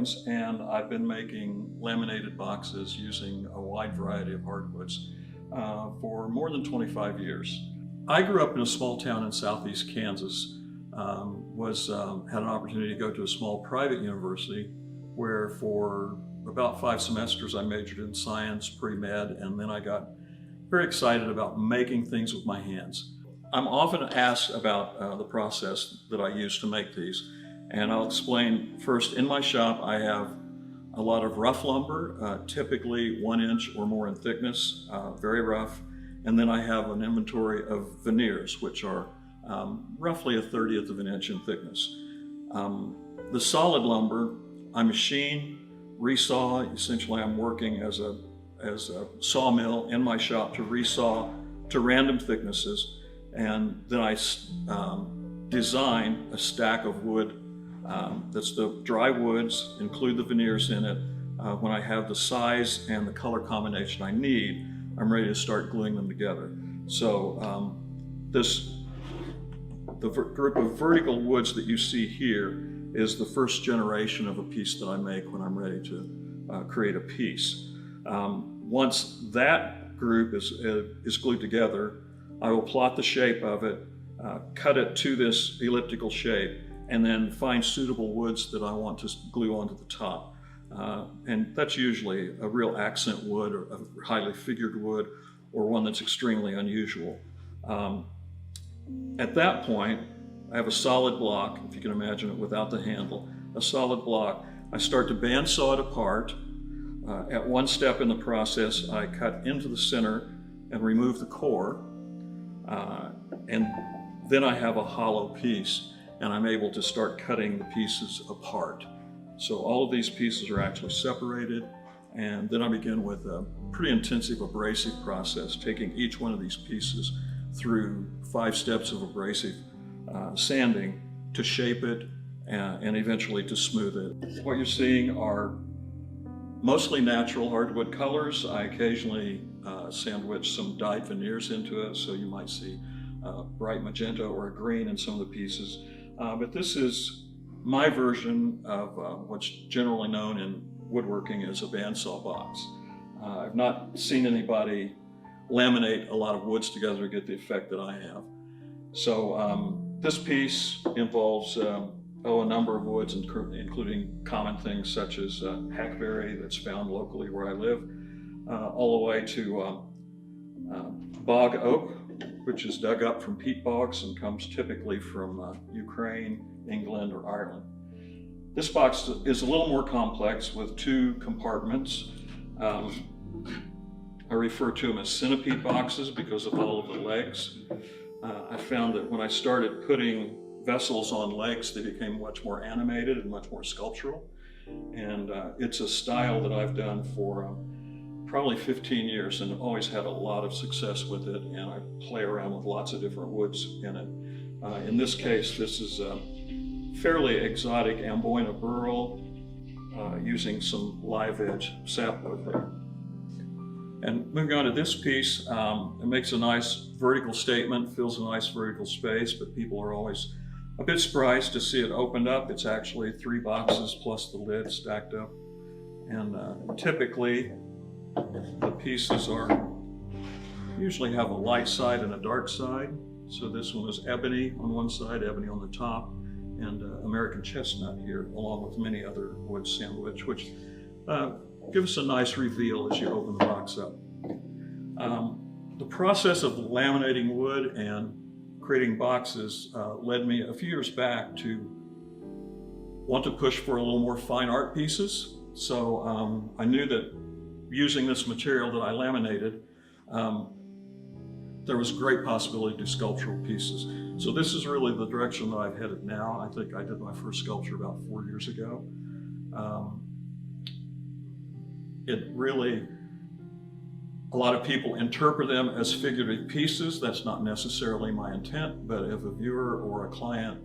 drawings, and I've been making laminated boxes using a wide variety of hardwoods for more than 25 years. I grew up in a small town in southeast Kansas, had an opportunity to go to a small private university where for about 5 semesters I majored in science, pre-med, and then I got very excited about making things with my hands. I'm often asked about the process that I use to make these, and I'll explain first. In my shop I have a lot of rough lumber, typically 1 inch or more in thickness, very rough, and then I have an inventory of veneers, which are roughly 1/30 of an inch in thickness. The solid lumber I machine, resaw. Essentially I'm working as a sawmill in my shop to resaw to random thicknesses, and then I design a stack of wood that's the dry woods, include the veneers in it. When I have the size and the color combination I need, I'm ready to start gluing them together. So the group of vertical woods that you see here is the first generation of a piece that I make when I'm ready to create a piece. Once that group is glued together, I will plot the shape of it, cut it to this elliptical shape, and then find suitable woods that I want to glue onto the top. And that's usually a real accent wood or a highly figured wood or one that's extremely unusual. At that point, I have a solid block, if you can imagine it without the handle, a solid block. I start to bandsaw it apart. At one step in the process, I cut into the center and remove the core, and then I have a hollow piece, and I'm able to start cutting the pieces apart. So all of these pieces are actually separated, and then I begin with a pretty intensive abrasive process, taking each one of these pieces through 5 steps of abrasive sanding to shape it and eventually to smooth it. What you're seeing are mostly natural hardwood colors. I occasionally sandwich some dyed veneers into it, so you might see bright magenta or a green in some of the pieces. But this is my version of what's generally known in woodworking as a bandsaw box. I've not seen anybody laminate a lot of woods together to get the effect that I have. So this piece involves a number of woods, including common things such as hackberry that's found locally where I live, all the way to bog oak, which is dug up from peat bogs and comes typically from Ukraine, England, or Ireland. This box is a little more complex with 2 compartments. I refer to them as centipede boxes because of all of the legs. I found that when I started putting vessels on legs, they became much more animated and much more sculptural. And it's a style that I've done for probably 15 years and I've always had a lot of success with it, and I play around with lots of different woods in it. In this case, this is a fairly exotic Amboina burl using some live edge sapwood there. And moving on to this piece, it makes a nice vertical statement, fills a nice vertical space, but people are always a bit surprised to see it opened up. It's actually 3 boxes plus the lid stacked up. And typically, the pieces usually have a light side and a dark side. So this one is ebony on one side, ebony on the top, and American chestnut here, along with many other wood sandwich, which give us a nice reveal as you open the box up. The process of laminating wood and creating boxes led me a few years back to want to push for a little more fine art pieces. So I knew that using this material that I laminated, there was great possibility to do sculptural pieces. So this is really the direction that I've headed now. I think I did my first sculpture about 4 years ago. A lot of people interpret them as figurative pieces. That's not necessarily my intent, but if a viewer or a client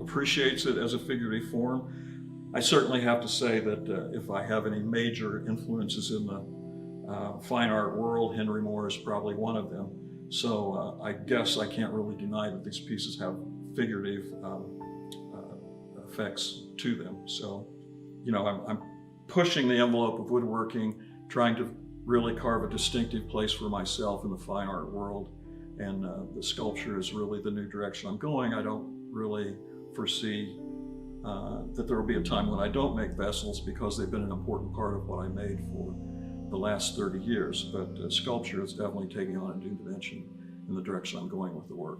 appreciates it as a figurative form, I certainly have to say that if I have any major influences in the fine art world, Henry Moore is probably one of them. So I guess I can't really deny that these pieces have figurative effects to them. So I'm pushing the envelope of woodworking, trying to really carve a distinctive place for myself in the fine art world. And the sculpture is really the new direction I'm going. I don't really foresee that there will be a time when I don't make vessels, because they've been an important part of what I made for the last 30 years. But sculpture is definitely taking on a new dimension in the direction I'm going with the work.